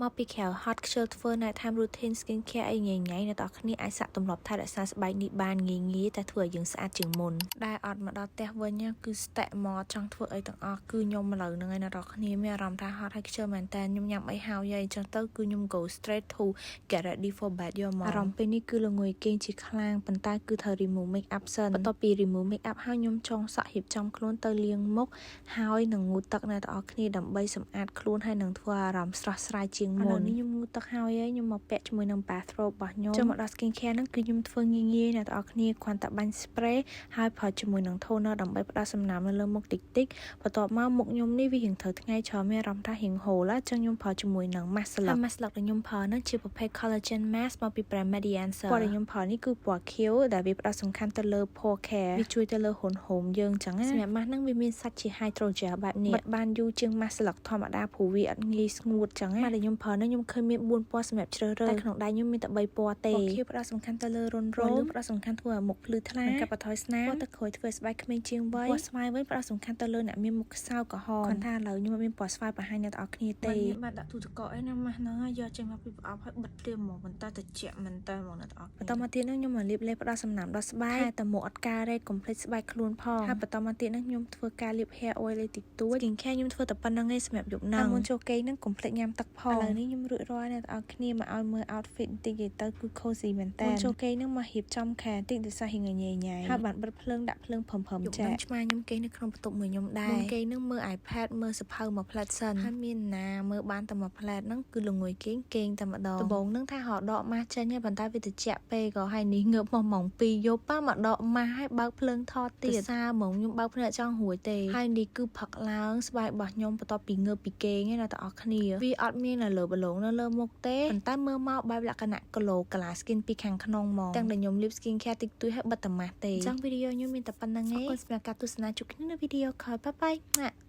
មកពីក្រៅហត់ខ្ជិលធ្វើ nighttime routine skincare អីញ៉ៃៗនៅដល់គ្នាអាចសាក់ទម្លាប់ថែរក្សាស្បែកនេះបានងាយៗតែធ្វើឲ្យយើងស្អាតជាងមុនដែលអត់មកដល់ផ្ទះវិញគឺ stack មកចង់ធ្វើអីទាំងអស់គឺខ្ញុំឥឡូវហ្នឹងឯងអ្នកនរគ្នាមានអារម្មណ៍ថាហត់ហើយខ្ជិលមែនតើខ្ញុំញ៉ាំអីហើយអញ្ចឹងទៅគឺខ្ញុំ go straight to get ready for bed យកមកអារម្មណ៍ពេលនេះគឺល្ងុយគេងជាខ្លាំងប៉ុន្តែគឺត្រូវ remove makeup សិនបន្ទាប់ពី remove makeup ហើយខ្ញុំចងសក់រៀបចំខ្លួនទៅលាងមុខហើយនឹងងូតទឹកអ្នកនរគ្នាដើម្បីសម្អាតខ្លួនហើយនឹងធ្វើអារម្មណ៍ស្រស់ស្រាយជាងមុននេះខ្ញុំងូតទឹកហើយខ្ញុំមកពាក់ជាមួយនឹង bathrobe របស់ខ្ញុំចូលមកដល់ skincare ហ្នឹងគឺខ្ញុំធ្វើងាយៗអ្នកនរគ្នាគ្រាន់តែបាញ់ spray ហើយប្រើជាមួយនឹង toner ដើម្បីផ្ដល់សំណើមនៅលើមុខតិចៗបន្ទាប់មកមុខខ្ញុំនេះវារៀងត្រូវថ្ងៃច្រើនមានអារម្មណ៍ថារៀងហូរអញ្ចឹងខ្ញុំប្រើជាមួយនឹង mask ស្លឹក mask ស្លឹកដែលខ្ញុំប្រើហ្នឹងជាប្រភេទ collagen mask មកពី brand Mediancer ពណ៌ដែលខ្ញុំប្រើនេះគឺពណ៌ខៀវដែលវាផ្ដល់សំខាន់ទៅលើ pore care វាជួយទៅលើហ៊ុនហូមយើងអញ្ចឹងណាសម្រាប់ mask ហ្នឹងវាមានសាច់ជា hydrogel បែបនេះបិទបានយូរជាង mask ស្លឹកធម្មតាព្រោះវាអត់ងាយស្ងួតអញ្ចឹងណា mask ដែលខ្ញុំប្រើហ្នឹងខ្ញុំឃើញមាន4ពណ៌សម្រាប់ជ្រើសរើសតែក្នុងដៃខ្ញុំមានតែ3ពណ៌ទេពណ៌ខៀវផ្ដល់សំខាន់ទៅលើរុនរោមផ្ដល់សំខាន់ធ្វើឲ្យមុខភ្លឺថ្លាកាត់បន្ថយស្នាមពណ៌ទឹកក្រូចធ្វើឲ្យស្បែកក្មេងជាងវ័យពណ៌ស្វាយវិញផ្ដល់សំខាន់ទៅលើអ្នកមានមុខខ្សោយក្រហមគាត់ថាឥឡូវខ្ញុំមានពណ៌ស្វាយបង្ហាញអ្នកទាំងអស់គ្នាទេខ្ញុំបានដាក់ទូទឹកកកឯណាម៉ាស់ហ្នឹងយកចេញមកពីប្រអប់ហើយបិទភ្លាមហ្មងប៉ុន្តែត្រជាក់មែនតើហ្មងអ្នកទាំងអស់គ្នាបន្តមកទៀតហ្នឹងខ្ញុំមកលាបលេបផ្ដល់សំណើមដល់ស្បែកតែមកអត់ការរ៉េកុំភ្លេចស្បែកខ្លួនផងហើយបន្តមកទៀតហ្នឹងខ្ញុំធ្វើការលាប hair oil លេតិចតួច skincare ខ្ញុំធ្វើតែប៉ុណ្្នឹងឯងសម្រាប់យប់ហ្នឹងមុនចូលគេងហ្នឹងកុំភ្លេចញ៉ាំទឹកផងឥឡូវនេះខ្ញុំរួចរាល់អ្នកទាំងអស់គ្នាមកឲ្យមើល outfit បន្តិចទៅគឺ cozy មែនតើមុនចូលគេងហ្នឹងមករៀបចំខែបន្តិចដោយសារហិងញ៉ៃញ៉ៃហើយបានបិទភ្លើងដាក់ភ្លើងព្រមចាឆ្មាខ្ញុំគេងនៅក្នុងបន្ទប់មួយខ្ញុំដែរមុនគេងហ្នឹងមើល iPad មើលសភៅមួយផ្លែតសិនហើយមានណាមើលបានតែមួយផ្លែតហ្នឹងគឺល្ងុយគេងតែម្ដងដំបូងហ្នឹងថារកដកម៉ាស់ចេញហើយប៉ុន្តែវាត្រជាក់ពេកក៏ហើយនេះងើបមកម៉ោង2យប់ប៉ាមកដកម៉ាស់ហើយបើកភ្លើងថតទៀតសារហ្មងខ្ញុំបើកភ្នែកចង់រួចទេហើយនេះគឺផឹកឡើងស្បែករបស់ខ្ញុំបន្ទាប់ពីងើបពីគេងឯណាទាំងអស់គ្នាវាអត់មាននៅលើបឡូងនៅលើមុខទេប៉ុន្តែមើលមកបែបលក្ខណៈ glow កាឡា skin ពីខាងក្នុងហ្មងទាំងដែលខ្ញុំលាប skincare តិចតួចហើយបិទតែម៉ាស់ទេអញ្ចឹងវីដេអូខ្ញុំមានតែប៉ុណ្្នឹងឯងអរគុណសម្រាប់ការទស្សនាជួបគ្នានៅវីដេអូក្រោយបាយបាយ